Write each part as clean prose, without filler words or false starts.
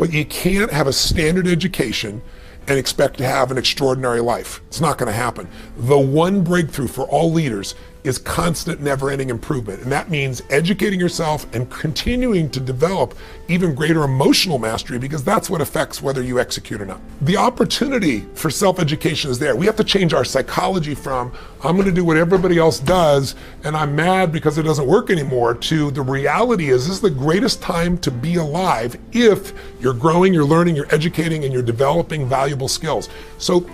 But you can't have a standard education and expect to have an extraordinary life. It's not going to happen. The one breakthrough for all leaders is constant, never-ending improvement. And that means educating yourself and continuing to develop even greater emotional mastery, because that's what affects whether you execute or not. The opportunity for self-education is there. We have to change our psychology from, I'm going to do what everybody else does and I'm mad because it doesn't work anymore, to the reality is this is the greatest time to be alive if you're growing, you're learning, you're educating, and you're developing valuable skills. So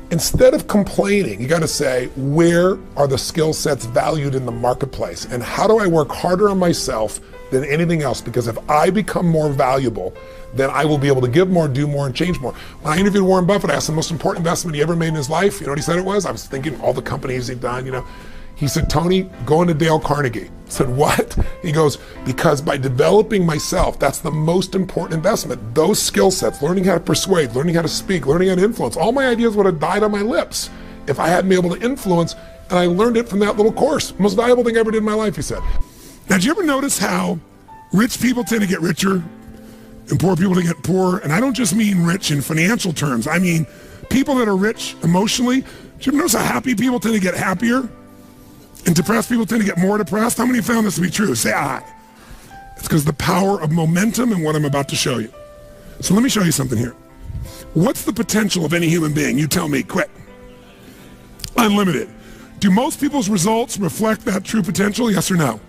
instead of complaining, you got to say, where are the skill sets valued in the marketplace? And how do I work harder on myself than anything else? Because if I become more valuable, then I will be able to give more, do more, and change more. When I interviewed Warren Buffett, I asked the most important investment he ever made in his life. You know what he said it was? I was thinking all the companies he'd done, you know. He said, Tony, go into Dale Carnegie. I said, what? He goes, because by developing myself, that's the most important investment. Those skill sets, learning how to persuade, learning how to speak, learning how to influence, all my ideas would have died on my lips if I hadn't been able to influence, and I learned it from that little course. Most valuable thing I ever did in my life, he said. Now, did you ever notice how rich people tend to get richer and poor people to get poorer? And I don't just mean rich in financial terms. I mean people that are rich emotionally. Did you ever notice how happy people tend to get happier? And depressed people tend to get more depressed? How many found this to be true? Say aye. It's because the power of momentum and what I'm about to show you. So let me show you something here. What's the potential of any human being? You tell me, quick. Unlimited. Do most people's results reflect that true potential? Yes or no?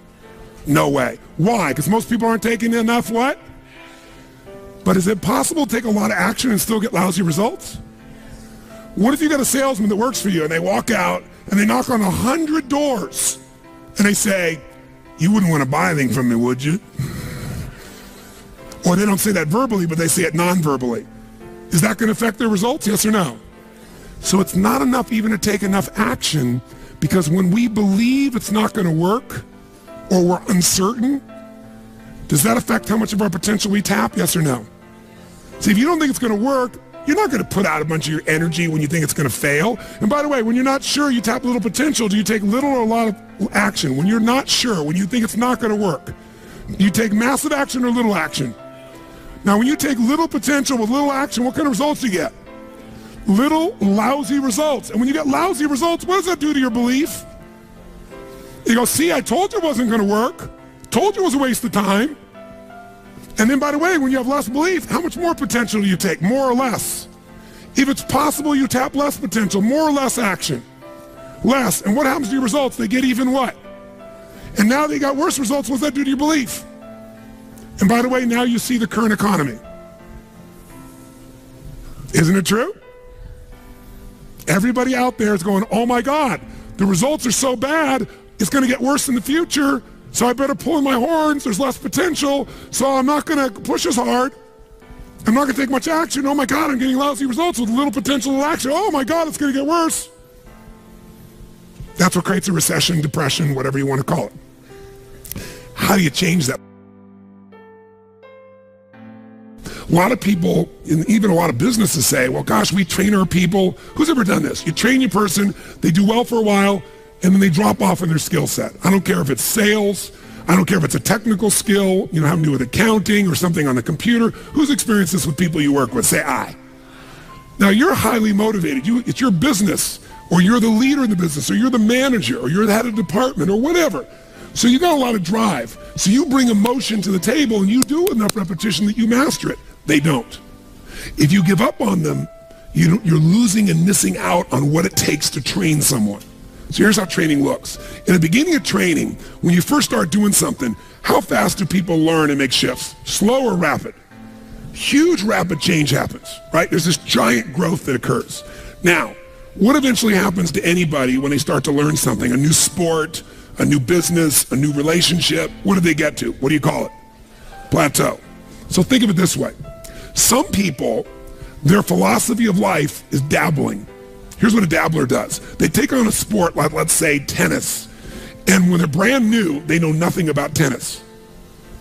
No way. Why? Because most people aren't taking enough what? But is it possible to take a lot of action and still get lousy results? What if you got a salesman that works for you and they walk out and they knock on 100 doors and they say, you wouldn't want to buy anything from me, would you? Or they don't say that verbally, but they say it non-verbally. Is that going to affect their results? Yes or no? So it's not enough even to take enough action, because when we believe it's not going to work or we're uncertain, does that affect how much of our potential we tap? Yes or no? See, if you don't think it's going to work, you're not going to put out a bunch of your energy when you think it's going to fail. And by the way, when you're not sure, you tap little potential. Do you take little or a lot of action? When you're not sure, when you think it's not going to work, you take massive action or little action? Now, when you take little potential with little action, what kind of results do you get? Little lousy results. And when you get lousy results, what does that do to your belief? You go, see, I told you it wasn't going to work. Told you it was a waste of time. And then, by the way, when you have less belief, how much more potential do you take? More or less? If it's possible, you tap less potential, more or less action. Less. And what happens to your results? They get even what? And now they got worse results. What's that do to your belief? And by the way, now you see the current economy. Isn't it true? Everybody out there is going, oh my God, the results are so bad, it's going to get worse in the future. So I better pull in my horns, there's less potential, so I'm not going to push as hard. I'm not going to take much action. Oh my God, I'm getting lousy results with little potential action. Oh my God, it's going to get worse. That's what creates a recession, depression, whatever you want to call it. How do you change that? A lot of people, and even a lot of businesses say, well, gosh, we train our people. Who's ever done this? You train your person, they do well for a while, and then they drop off in their skill set. I don't care if it's sales, I don't care if it's a technical skill, having to do with accounting or something on the computer. Who's experienced this with people you work with? Say aye. Now, you're highly motivated. It's your business, or you're the leader in the business, or you're the manager, or you're the head of department, or whatever. So you got a lot of drive. So you bring emotion to the table, and you do enough repetition that you master it. They don't. If you give up on them, you're losing and missing out on what it takes to train someone. So here's how training looks. In the beginning of training, when you first start doing something, how fast do people learn and make shifts? Slow or rapid? Huge rapid change happens, right? There's this giant growth that occurs. Now, what eventually happens to anybody when they start to learn something? A new sport, a new business, a new relationship. What do they get to? What do you call it? Plateau. So think of it this way. Some people, their philosophy of life is dabbling. Here's what a dabbler does. They take on a sport like, let's say, tennis. And when they're brand new, they know nothing about tennis.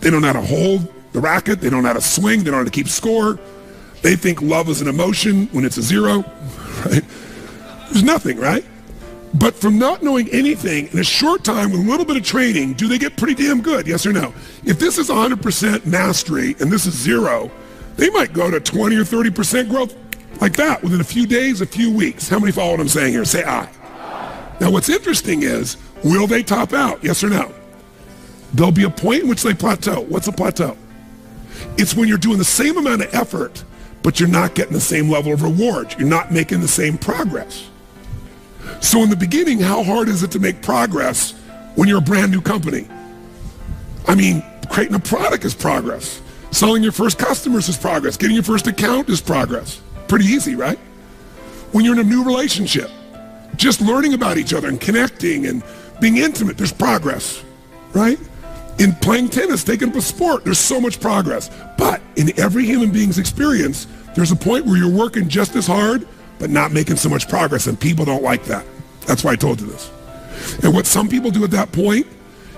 They don't know how to hold the racket. They don't know how to swing. They don't know how to keep score. They think love is an emotion when it's a zero, right? There's nothing, right? But from not knowing anything, in a short time with a little bit of training, do they get pretty damn good? Yes or no? If this is 100% mastery and this is zero, They might go to 20 or 30% growth like that within a few days, a few weeks. How many follow what I'm saying here? Say aye. Now what's interesting is, will they top out? Yes or no? There'll be a point in which they plateau. What's a plateau? It's when you're doing the same amount of effort, but you're not getting the same level of reward. You're not making the same progress. So in the beginning, how hard is it to make progress when you're a brand new company? I mean, creating a product is progress. Selling your first customers is progress. Getting your first account is progress. Pretty easy, right? When you're in a new relationship, just learning about each other and connecting and being intimate, there's progress, right? In playing tennis, taking up a sport, there's so much progress. But in every human being's experience, there's a point where you're working just as hard, but not making so much progress, and people don't like that. That's why I told you this. And what some people do at that point,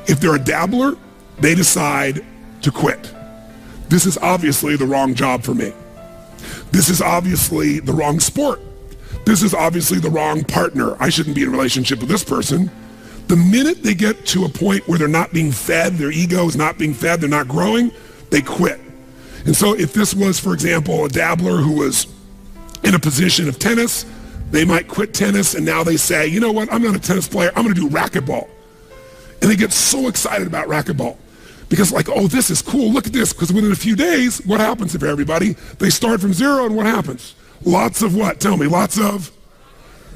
if they're a dabbler, they decide to quit. This is obviously the wrong job for me. This is obviously the wrong sport. This is obviously the wrong partner. I shouldn't be in a relationship with this person. The minute they get to a point where they're not being fed, their ego is not being fed, they're not growing, they quit. And so if this was, for example, a dabbler who was in a position of tennis, they might quit tennis and now they say, you know what, I'm not a tennis player, I'm gonna do racquetball. And they get so excited about racquetball because like, oh, this is cool, look at this, because within a few days, what happens for everybody? They start from zero and what happens? Lots of what? Tell me, lots of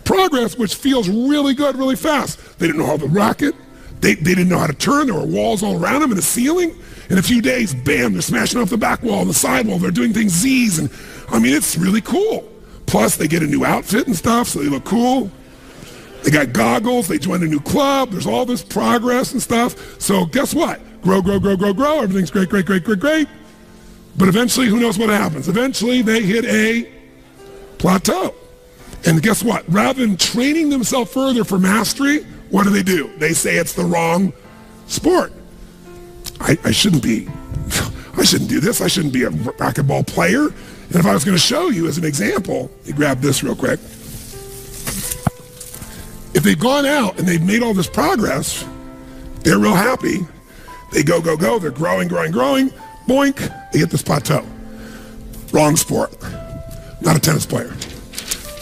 progress, which feels really good, really fast. They didn't know how to racket. They didn't know how to turn. There were walls all around them and a ceiling. In a few days, bam, they're smashing off the back wall and the side wall. They're doing things Z's. And I mean, it's really cool. Plus, they get a new outfit and stuff, so they look cool. They got goggles. They join a new club. There's all this progress and stuff. So guess what? Grow, grow, grow, grow, grow. Everything's great, great, great, great, great. But eventually, who knows what happens? Eventually, they hit a plateau. And guess what? Rather than training themselves further for mastery, what do? They say it's the wrong sport. I shouldn't do this. I shouldn't be a racquetball player. And if I was going to show you as an example, you grab this real quick. If they've gone out and they've made all this progress, they're real happy. They go, go, go. They're growing, growing, growing. Boink. They hit this plateau. Wrong sport. Not a tennis player.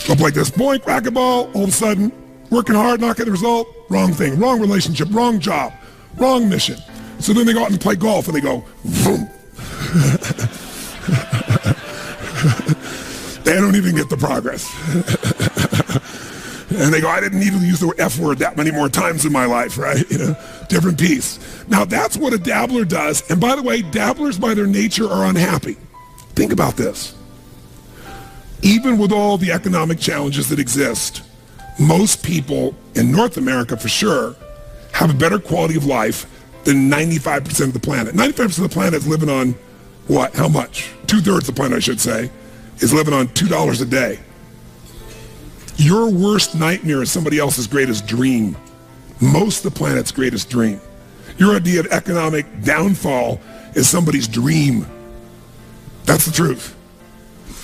Go up like this, boink, racquetball, all of a sudden, working hard, not getting the result, wrong thing, wrong relationship, wrong job, wrong mission. So then they go out and play golf and they go, boom. They don't even get the progress. And they go, I didn't need to use the F word that many more times in my life, right? You know, different piece. Now that's what a dabbler does. And by the way, dabblers by their nature are unhappy. Think about this. Even with all the economic challenges that exist, most people in North America for sure have a better quality of life than 95% of the planet. 95% of the planet is living on what? How much? 2/3 of the planet, I should say, is living on $2 a day. Your worst nightmare is somebody else's greatest dream. Most of the planet's greatest dream. Your idea of economic downfall is somebody's dream. That's the truth.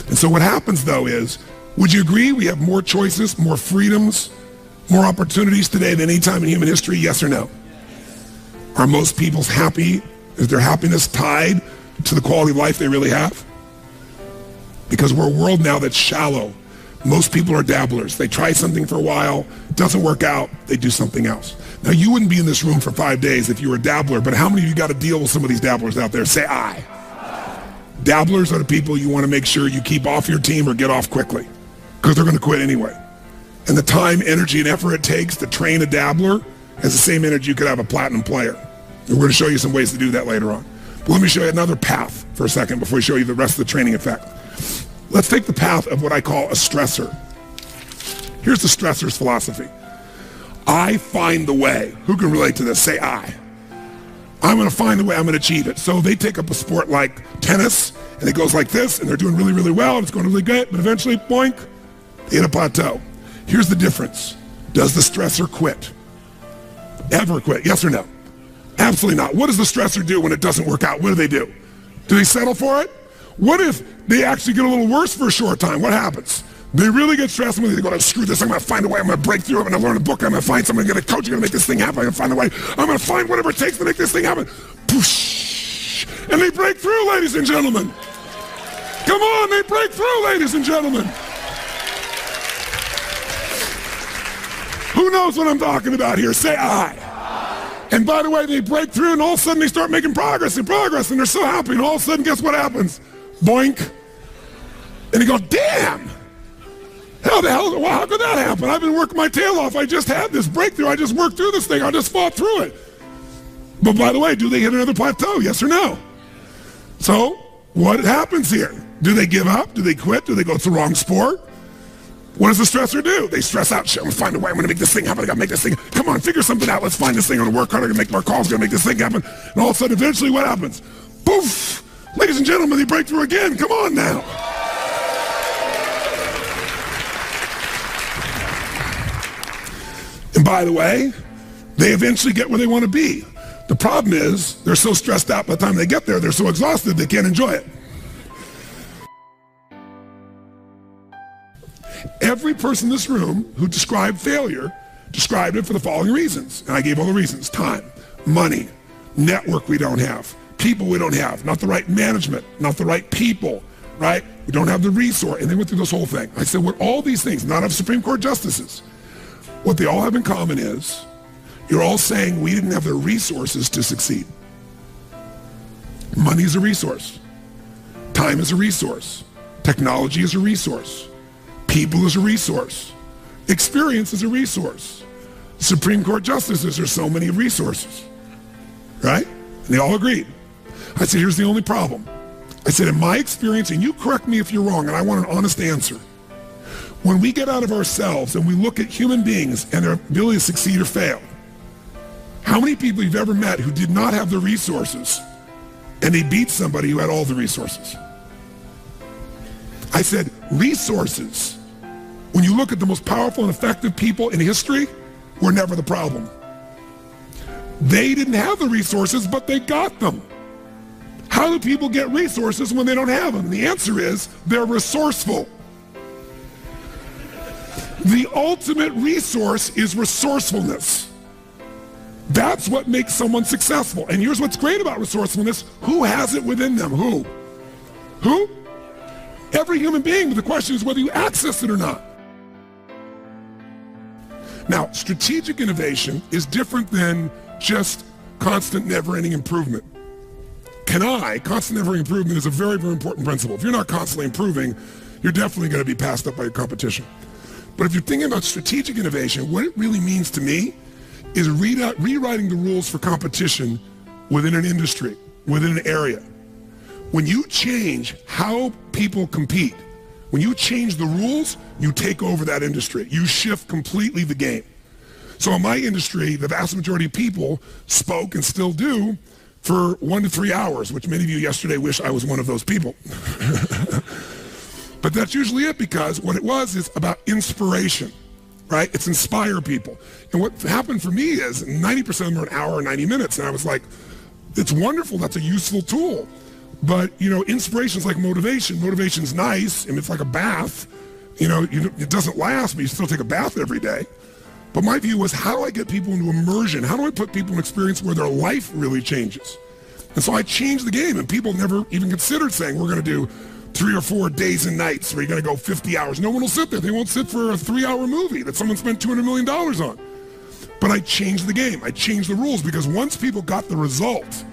And so what happens, though, is, would you agree we have more choices, more freedoms, more opportunities today than any time in human history, yes or no? Are most people's happy? Is their happiness tied to the quality of life they really have? Because we're a world now that's shallow. Most people are dabblers. They try something for a while, doesn't work out, they do something else. Now, you wouldn't be in this room for 5 days if you were a dabbler, but how many of you got to deal with some of these dabblers out there? Say aye. Dabblers are the people you want to make sure you keep off your team or get off quickly, because they're going to quit anyway. And the time, energy, and effort it takes to train a dabbler has the same energy you could have a platinum player. And we're going to show you some ways to do that later on. But let me show you another path for a second before we show you the rest of the training effect. Let's take the path of what I call a stressor. Here's the stressor's philosophy. I find the way. Who can relate to this? Say I. I'm going to find the way, I'm going to achieve it. So they take up a sport like tennis, and it goes like this, and they're doing really, really well, and it's going really good, but eventually, boink, they hit a plateau. Here's the difference. Does the stressor quit? Ever quit? Yes or no? Absolutely not. What does the stressor do when it doesn't work out? What do? Do they settle for it? What if they actually get a little worse for a short time? What happens? They really get stressed when they go, screw this, I'm going to find a way, I'm going to break through, I'm going to learn a book, I'm going to find someone, I'm going to get a coach, I'm going to make this thing happen, I'm going to find a way, I'm going to find whatever it takes to make this thing happen. Poosh! And they break through, ladies and gentlemen. Come on, they break through, ladies and gentlemen. Who knows what I'm talking about here? Say I. And by the way, they break through and all of a sudden they start making progress and they're so happy, and all of a sudden, guess what happens? Boink. And you go, damn. How could that happen? I've been working my tail off. I just had this breakthrough. I just worked through this thing. I just fought through it. But by the way, do they hit another plateau? Yes or no? So what happens here? Do they give up? Do they quit? Do they go, it's the wrong sport? What does the stressor do? They stress out. Shit, I'm gonna find a way. I'm gonna make this thing happen. I gotta make this thing. Come on, figure something out. Let's find this thing. I'm gonna work hard. I'm gonna make more calls. I'm gonna make this thing happen. And all of a sudden, eventually, what happens? Poof! Ladies and gentlemen, they break through again. Come on now. And by the way, they eventually get where they want to be. The problem is they're so stressed out by the time they get there, they're so exhausted they can't enjoy it. Every person in this room who described failure described it for the following reasons. And I gave all the reasons: time, money, network we don't have, people we don't have, not the right management, not the right people, right? We don't have the resource. And they went through this whole thing. I said, what all these things, not of Supreme Court justices, what they all have in common is you're all saying we didn't have the resources to succeed. Money is a resource. Time is a resource. Technology is a resource. People is a resource. Experience is a resource. Supreme Court justices are so many resources, right? And they all agreed. I said, here's the only problem. I said, in my experience, and you correct me if you're wrong, and I want an honest answer. When we get out of ourselves and we look at human beings and their ability to succeed or fail, how many people you've ever met who did not have the resources and they beat somebody who had all the resources? I said, resources, when you look at the most powerful and effective people in history, were never the problem. They didn't have the resources, but they got them. How do people get resources when they don't have them? The answer is they're resourceful. The ultimate resource is resourcefulness. That's what makes someone successful. And here's what's great about resourcefulness. Who has it within them? Who? Who? Every human being, but the question is whether you access it or not. Now, strategic innovation is different than just constant, never-ending improvement. Constant, never-ending improvement is a very, very important principle. If you're not constantly improving, you're definitely going to be passed up by your competition. But if you're thinking about strategic innovation, what it really means to me is rewriting the rules for competition within an industry, within an area. When you change how people compete, when you change the rules, you take over that industry. You shift completely the game. So in my industry, the vast majority of people spoke and still do for 1 to 3 hours, which many of you yesterday wish I was one of those people. But that's usually it, because what it was is about inspiration, right? It's inspire people. And what happened for me is 90% of them are an hour or 90 minutes. And I was like, it's wonderful. That's a useful tool. But, inspiration is like motivation. Motivation's nice, and it's like a bath. It doesn't last, but you still take a bath every day. But my view was, how do I get people into immersion? How do I put people in an experience where their life really changes? And so I changed the game, and people never even considered saying, we're going to do 3 or 4 days and nights where you're going to go 50 hours. No one will sit there. They won't sit for a 3-hour movie that someone spent $200 million on. But I changed the game. I changed the rules, because once people got the result,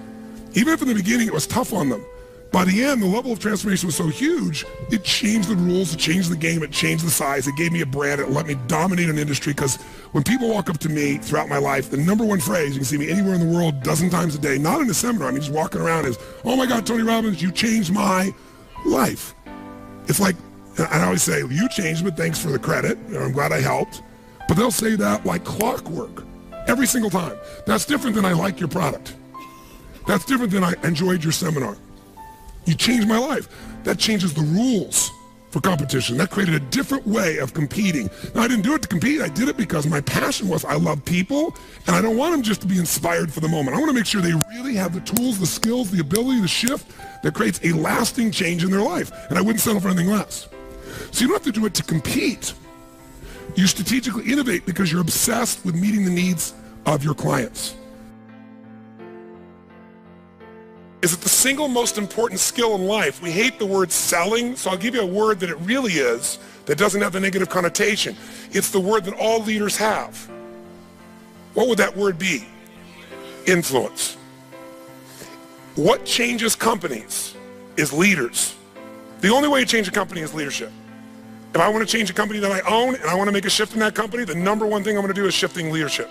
even if in the beginning it was tough on them, by the end, the level of transformation was so huge, it changed the rules, it changed the game, it changed the size, it gave me a brand, it let me dominate an industry. Because when people walk up to me throughout my life, the number one phrase, you can see me anywhere in the world, a dozen times a day, not in a seminar, I mean just walking around, is, oh my God, Tony Robbins, you changed my life. It's like, and I always say, you changed, but thanks for the credit, I'm glad I helped. But they'll say that like clockwork, every single time. That's different than I like your product. That's different than I enjoyed your seminar. You changed my life. That changes the rules for competition. That created a different way of competing. Now, I didn't do it to compete. I did it because my passion was I love people, and I don't want them just to be inspired for the moment. I want to make sure they really have the tools, the skills, the ability, the shift that creates a lasting change in their life. And I wouldn't settle for anything less. So you don't have to do it to compete. You strategically innovate because you're obsessed with meeting the needs of your clients. is it the single most important skill in life. We hate the word selling, so I'll give you a word that it really is that doesn't have the negative connotation. It's the word that all leaders have. What would that word be? Influence. What changes companies is leaders. The only way to change a company is leadership. If I want to change a company that I own and I want to make a shift in that company, the number one thing I'm going to do is shifting leadership.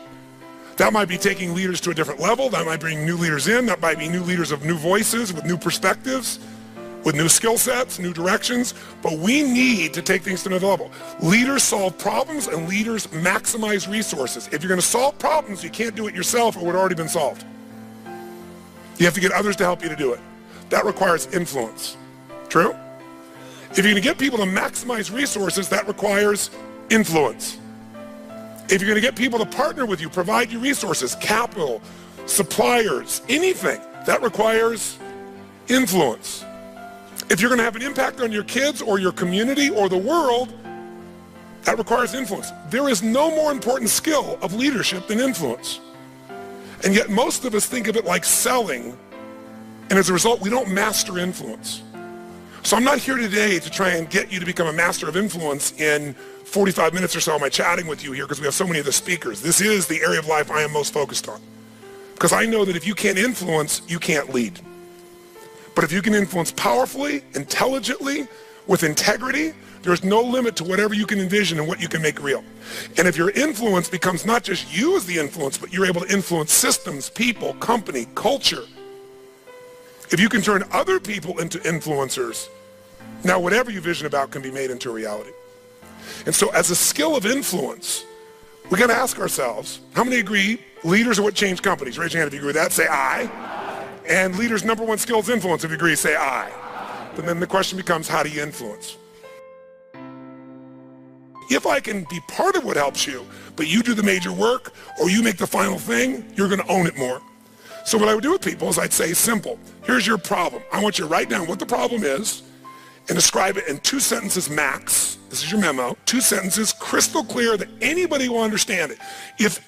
That might be taking leaders to a different level. That might bring new leaders in. That might be new leaders of new voices, with new perspectives, with new skill sets, new directions. But we need to take things to another level. Leaders solve problems and leaders maximize resources. If you're going to solve problems, you can't do it yourself or it would have already been solved. You have to get others to help you to do it. That requires influence. True? If you're going to get people to maximize resources, that requires influence. If you're going to get people to partner with you, provide you resources, capital, suppliers, anything, that requires influence. If you're going to have an impact on your kids or your community or the world, that requires influence. There is no more important skill of leadership than influence. And yet most of us think of it like selling, and as a result, we don't master influence. So I'm not here today to try and get you to become a master of influence in 45 minutes or so am I chatting with you here because we have so many of the speakers. This is the area of life I am most focused on. Because I know that if you can't influence, you can't lead. But if you can influence powerfully, intelligently, with integrity, there's no limit to whatever you can envision and what you can make real. And if your influence becomes not just you as the influence, but you're able to influence systems, people, company, culture. If you can turn other people into influencers, now whatever you vision about can be made into a reality. And so as a skill of influence, we got to ask ourselves, how many agree leaders are what change companies? Raise your hand if you agree with that. Say aye. And leaders' number one skill is influence. If you agree, say aye. But then the question becomes, how do you influence? If I can be part of what helps you, but you do the major work or you make the final thing, you're going to own it more. So what I would do with people is I'd say, simple, here's your problem. I want you to write down what the problem is and describe it in 2 sentences max. This is your memo. 2 sentences, crystal clear that anybody will understand it. If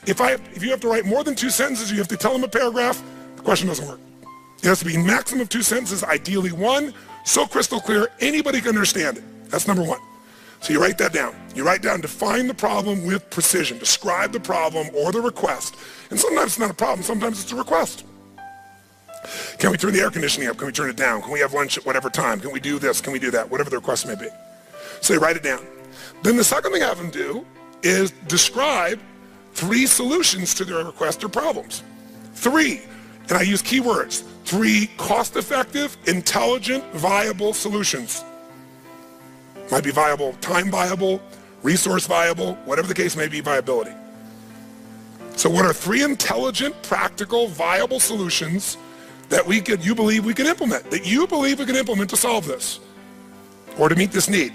you have to write more than 2 sentences, you have to tell them a paragraph, the question doesn't work. It has to be maximum of 2 sentences, ideally 1, so crystal clear anybody can understand it. That's number 1. So you write that down. You write down, define the problem with precision. Describe the problem or the request. And sometimes it's not a problem, sometimes it's a request. Can we turn the air conditioning up? Can we turn it down? Can we have lunch at whatever time? Can we do this? Can we do that? Whatever the request may be. So you write it down. Then the second thing I have them do is describe 3 solutions to their request or problems. 3, and I use keywords, 3 cost-effective, intelligent, viable solutions. Might be viable, time viable, resource viable, whatever the case may be, viability. So what are 3 intelligent, practical, viable solutions that you believe we can implement, to solve this or to meet this need?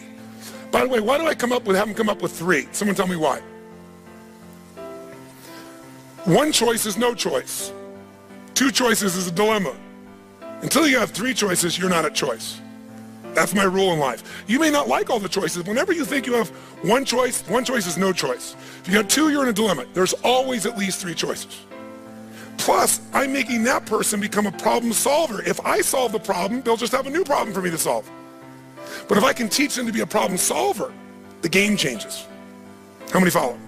By the way, why do I have them come up with 3? Someone tell me why. 1 choice is no choice. 2 choices is a dilemma. Until you have 3 choices, you're not at choice. That's my rule in life. You may not like all the choices. Whenever you think you have 1 choice is no choice. If you got 2, you're in a dilemma. There's always at least 3 choices. Plus, I'm making that person become a problem solver. If I solve the problem, they'll just have a new problem for me to solve. But if I can teach them to be a problem solver, the game changes. How many follow?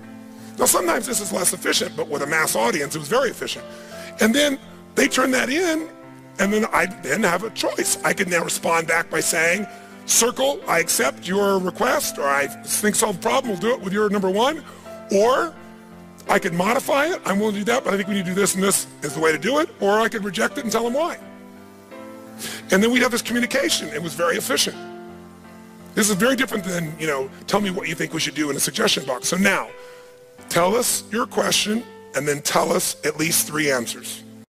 Now, sometimes this is less efficient, but with a mass audience, it was very efficient. And then they turn that in, and then I have a choice. I can now respond back by saying, circle, I accept your request, or I think solve the problem, we'll do it with your number 1. Or I could modify it, I'm willing to do that, but I think we need to do this and this is the way to do it. Or I could reject it and tell them why. And then we'd have this communication. It was very efficient. This is very different than, tell me what you think we should do in a suggestion box. So now, tell us your question and then tell us at least 3 answers.